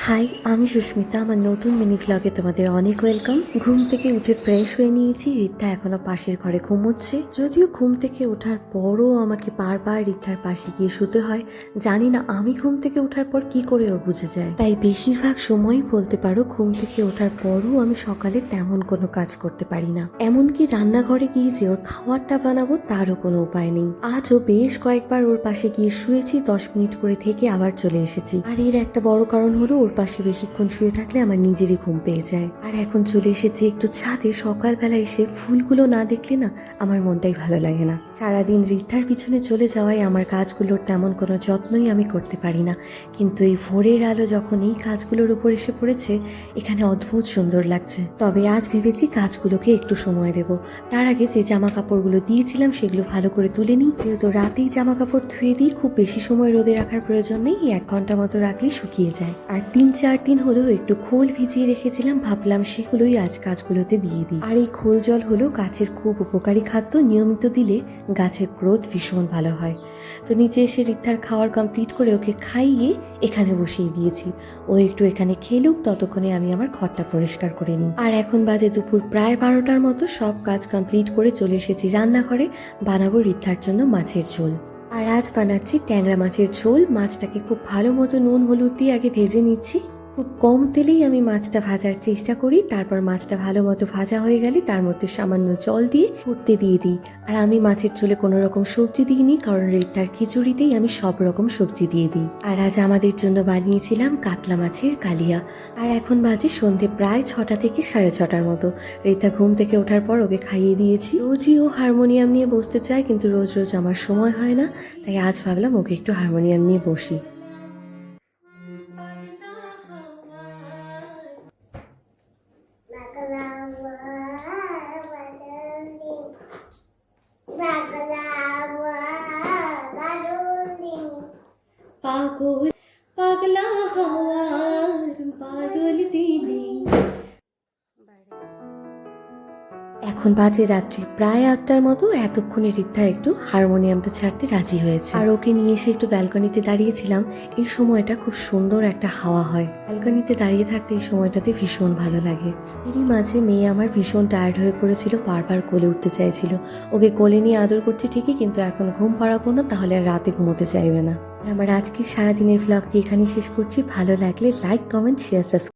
High, আমি সুস্মিতা। আমার নতুন মিনি ভ্লগে তোমাদের অনেক ওয়েলকাম। ঘুম থেকে উঠে ফ্রেশ হয়ে নিয়েছি। রিদ্ধা এখনো পাশের ঘরে ঘুমোচ্ছে। যদিও ঘুম থেকে ওঠার পরও আমাকে বারবার রিদ্ধার পাশে গিয়ে শুতে হয়। জানি না আমি ঘুম থেকে ওঠার পর কি করে ও বুঝে যায়। তাই বেশিরভাগ সময়ই বলতে পারো ঘুম থেকে ওঠার পরও আমি সকালে তেমন কোনো কাজ করতে পারি না। এমনকি রান্নাঘরে গিয়ে যে ওর খাবারটা বানাবো তারও কোনো উপায় নেই। আজও বেশ কয়েকবার ওর পাশে গিয়ে শুয়েছি, 10 মিনিট করে থেকে আবার চলে এসেছি। আর এর একটা বড় কারণ হলো ওর পাশে বেশিক্ষণ শুয়ে থাকলে আমার নিজেরই ঘুম পেয়ে যায়। আর এখন চলে এসেছি একটু ছাদে। সকালবেলা এসে ফুলগুলো না দেখলে না আমার মনটাই ভালো লাগে না। সারাদিন রিদ্ধার পিছনে চলে যাওয়ায় আমার কাজগুলোর তেমন কোনো যত্নই আমি করতে পারি না। কিন্তু এই ভোরের আলো যখন এই কাজগুলোর উপর এসে পড়েছে, এখানে অদ্ভুত সুন্দর লাগছে। তবে আজ ভেবেছি কাজগুলোকে একটু সময় দেব। তার আগে যে জামা কাপড়গুলো দিয়েছিলাম সেগুলো ভালো করে তুলে নিই। যেহেতু রাতেই জামা কাপড় ধুয়ে দিই, খুব বেশি সময় রোদে রাখার প্রয়োজন নেই। 1 ঘন্টা মতো রাখলেই শুকিয়ে যায়। আর 3-4 দিন হলেও একটু খোল ভিজিয়ে রেখেছিলাম, ভাবলাম সেগুলোই আজ গাছগুলোতে দিয়ে দিই। আর এই খোল জল হলো গাছের খুব উপকারী খাদ্য। নিয়মিত দিলে গাছের গ্রোথ ভীষণ ভালো হয়। তো নিচে এসে রিদ্ধার খাওয়ার কমপ্লিট করে ওকে খাইয়ে এখানে বসিয়ে দিয়েছি। ও একটু এখানে খেলুক, ততক্ষণে আমি আমার ঘরটা পরিষ্কার করে নিই। আর এখন বাজে দুপুর প্রায় 12টার মতো। সব কাজ কমপ্লিট করে চলে এসেছি রান্নাঘরে। বানাবো রিদ্ধার জন্য মাছের ঝোল। আর আজ বানাচ্ছি ট্যাংরা মাছের ঝোল। মাছটাকে খুব ভালো মতো নুন হলুদ দিয়ে আগে ভেজে নিচ্ছি। খুব কম তেলেই আমি মাছটা ভাজার চেষ্টা করি। তারপর মাছটা ভালো মতো ভাজা হয়ে গেলে তার মধ্যে সামান্য জল দিয়ে ফুটতে দিয়ে দিই। আর আমি মাছের ঝোলে কোনো রকম সবজি দিইনি, কারণ রিদ্ধার খিচুড়িতেই আমি সব রকম সবজি দিয়ে দিই। আর আজ আমাদের জন্য বানিয়েছিলাম কাতলা মাছের কালিয়া। আর এখন বাজে সন্ধে প্রায় 6টা থেকে 6:30টার মতো। রিদ্ধা ঘুম থেকে ওঠার পর ওকে খাইয়ে দিয়েছি। রোজই ও হারমোনিয়াম নিয়ে বসতে চায়, কিন্তু রোজ রোজ আমার সময় হয় না। তাই আজ ভাবলাম ওকে একটু হারমোনিয়াম নিয়ে বসি। পাগল পাগলা হওয়ার বাদল দিনে। এখন বাজে রাত্রি প্রায় 8টার মতো। এতক্ষণে রিদ্ধা একটু হারমোনিয়ামটা ছাড়তে রাজি হয়েছে। আর ওকে নিয়ে এসে একটু ব্যালকনিতে দাঁড়িয়েছিলাম। এই সময়টা খুব সুন্দর একটা হাওয়া হয়। ব্যালকনিতে দাঁড়িয়ে থাকতে এই সময়টাতে ভীষণ ভালো লাগে। এরই মাঝে মেয়ে আমার ভীষণ টায়ার্ড হয়ে পড়েছিল, বারবার কোলে উঠতে চাইছিল। ওকে কোলে নিয়ে আদর করছি ঠিকই, কিন্তু এখন ঘুম পাড়াবো না, তাহলে আর রাতে ঘুমোতে চাইবে না। আমার আজকের সারাদিনের ভ্লগটি এখানেই শেষ করছি। ভালো লাগলে লাইক, কমেন্ট, শেয়ার, সাবস্ক্রাইব।